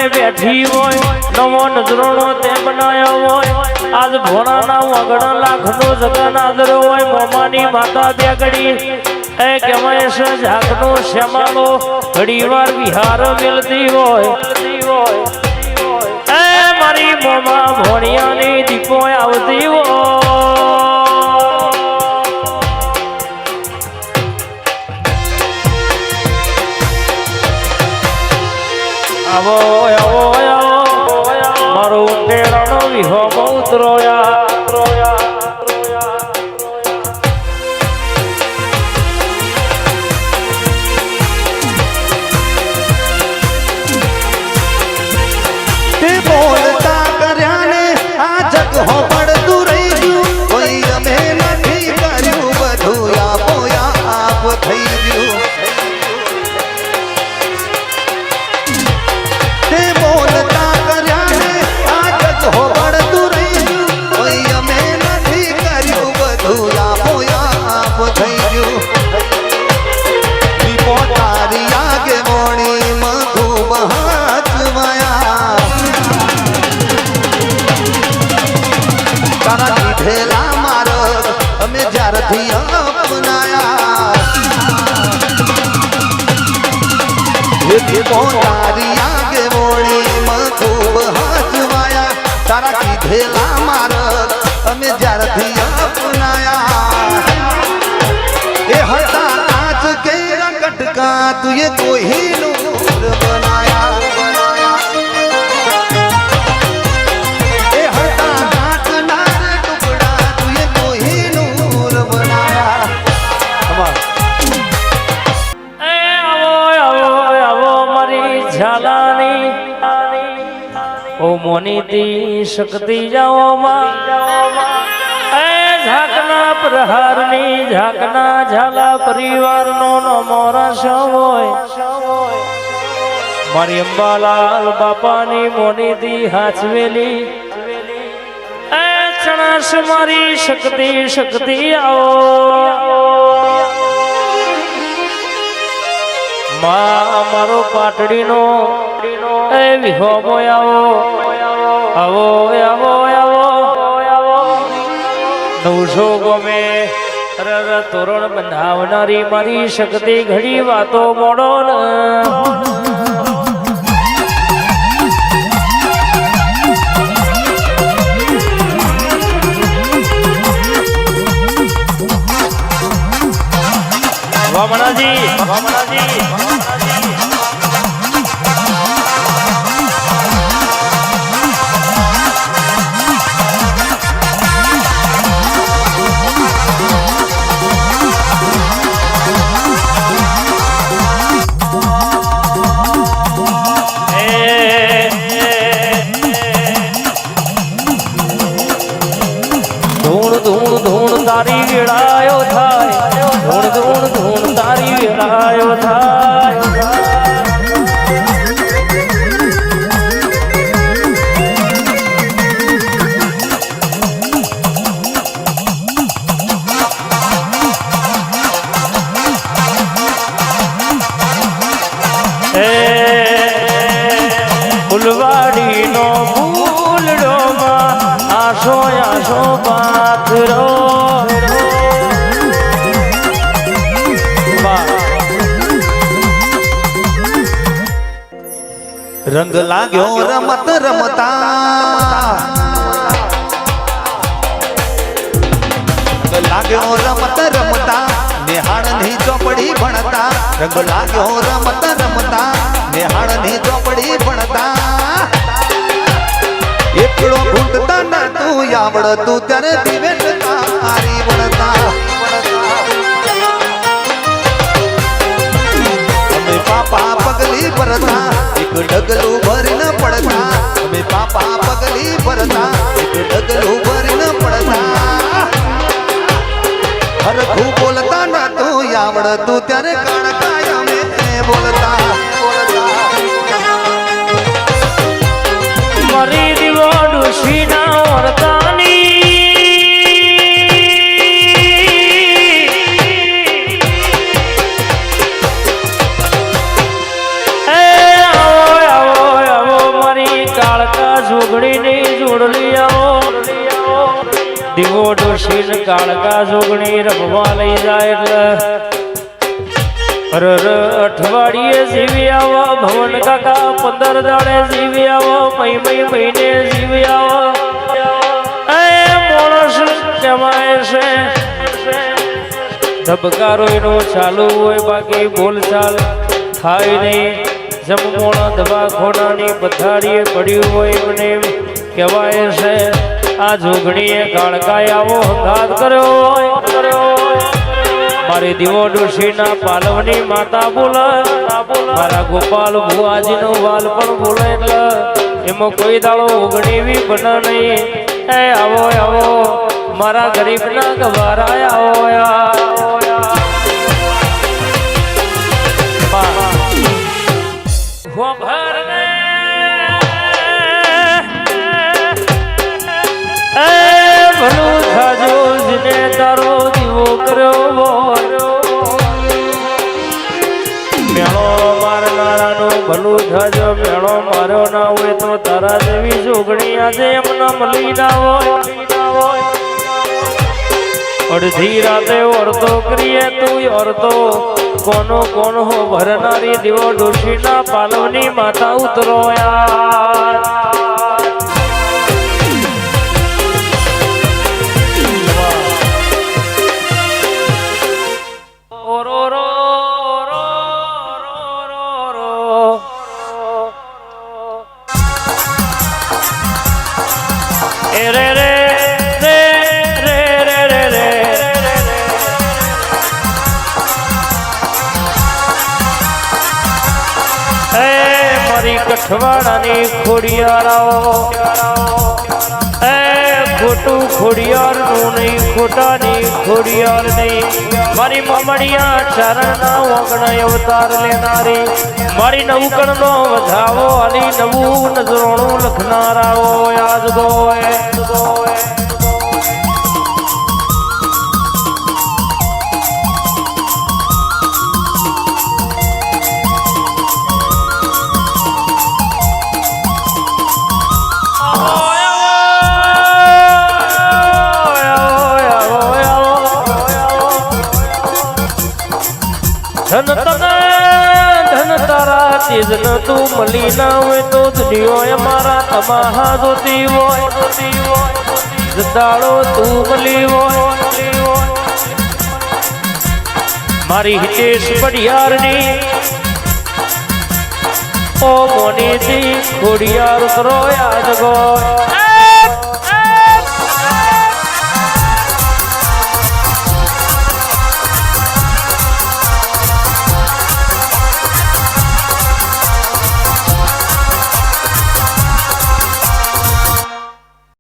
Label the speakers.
Speaker 1: બેઠી હોય નવો નજરોનો તે બનાવ્યો હોય આજ ભોળાના વગડા લાખનો જગન આદરો હોય મોમાની માતા બેગડી એ કહેવાય છે ઝાકનો શ્યામાળો ઘડીવાર વિહાર મેલતી હોય એ મારી મોમા ભોણિયાની દીપો આવતી હોય આવો આવો આવો મારો ઉંદેડાનો વિહો બહુ ત્રોયા
Speaker 2: તે બોલતા કર્યા ને આ જગ હો પડતું રહી ગયું કોઈ અમે નથી કર્યું બધું આપો આપ થઈ ગયું તે બોલતા કર્યા ને આ જગ હો પડતું રહી ગયું કોઈ અમે નથી કર્યું બધું આપો આપ થઈ ગયું દીપો તારી આગે મોણી મધુ બહાચવાયા તારા લીધેલા માર્ગ અમે જ્યારથી અપનાયા તારી આગે મોણી મધુબ હાચવાયા તારા લીધેલા માર્ગ અમે જ્યારથી અપનાયા એ હતા કાચ કેરા કટકા તુએ કોહીનું બનાયા
Speaker 1: ઓ મોનીતી શક્તિ જાઓ માં એ ઝાકના પ્રહારની ઝાકના ઝાલા પરિવારનો નમોરસ હોય મારી અંબાલાલ બાપાની મોનીતી હાચવેલી એ ચણાસ મારી શક્તિ શક્તિ આવો માં મારો પાટડીનો એ વિહો આવો આવો આવો આવો નવસો ગમે તોરણ બંધાવનારી મારી શક્તિ ઘડી વાતો મોડો ને વામણાજી ધૂણ તારી વેળાયો થાય ધૂણ તારી વેળાયો થાય ફૂલવાડીનો ફૂલડો માં આશો આશો પાથરો
Speaker 2: રંગ લાગ્યો રમત રમતા રંગ લાગ્યો રમત રમતા નિહાળની ચોપડી ભણતા રંગ લાગ્યો રમત રમતા નિહાળની ચોપડી ભણતા એકલો ઘૂંટતા ના તું આવડતું ત્યારે દિવેટ તારી ભણતા અમે પાપા પગલી ભરતા એક ડગલું ભરીને પડતા અમે પાપા પગલી ભરતા એક ડગલું ભરીને પડતા હરખું બોલતા ના તું આવડતું ત્યારે કણકાય અમે બોલતા
Speaker 1: મારી દીવો ડુશીના વર્તાની દીવો ડોશીન કાળકા જોગણી રમવા લઈ જાય એટલે અઠવાડિયે જીવી આવો ભવન કાકા 15 દાડે જીવી આવો મહિને જીવી આવો એ માણસ કહેવાય છે ધબકારો એનો ચાલુ હોય બાકી બોલચાલ થાય નહીં જમમોણા દવાખોનાની પથારીએ પડ્યું હોય મને કહેવાય છે આ જોગણીએ કાળકાય આવો હંગાત કર્યો હોય મારી દીવો ડોશીના પાલવની માતા બોલે મારા ગોપાલ ભુવાજીનો વાલ પણ બોલે એટલે એમાં કોઈ દાડો ઓગણીવી બને નહીં એ આવો આવો મારા ગરીબના ગવારા આવો ભલું થાજો જીને તારો દીવો કર્યો મેળો મારનારાનો ભલું થાજો મેળો માર્યો ના હોય તો તારા જેવી જોગણી આજે એમના મળી ના હોય અડધી રાતે ઓરતો કરીએ તું ઓરતો કોણ હો ભરનારી દીવો ડોશીના પાલવની માતા ઉતરો યાર કઠવાડાની ખોડિયારાઓ એ ખોટું ખોડિયારનું નહીં ખોટાની ખોડિયાર નહીં મારી મમડિયા ચરણના ઓગણ અવતાર લેનારી મારી નવકણનો વધાવો અને નવું નજરોણું લખનારાઓ યાદ ગોય ધન તારા તેજ ન તું મળી ના હોય તો દુનિયો મારા તમાહા જોતી હોય દાડો તું મળી હોય મારી હિતેશ પડિયારની ઓ મોનીજી ખોડિયાર કરો યાદ ગોય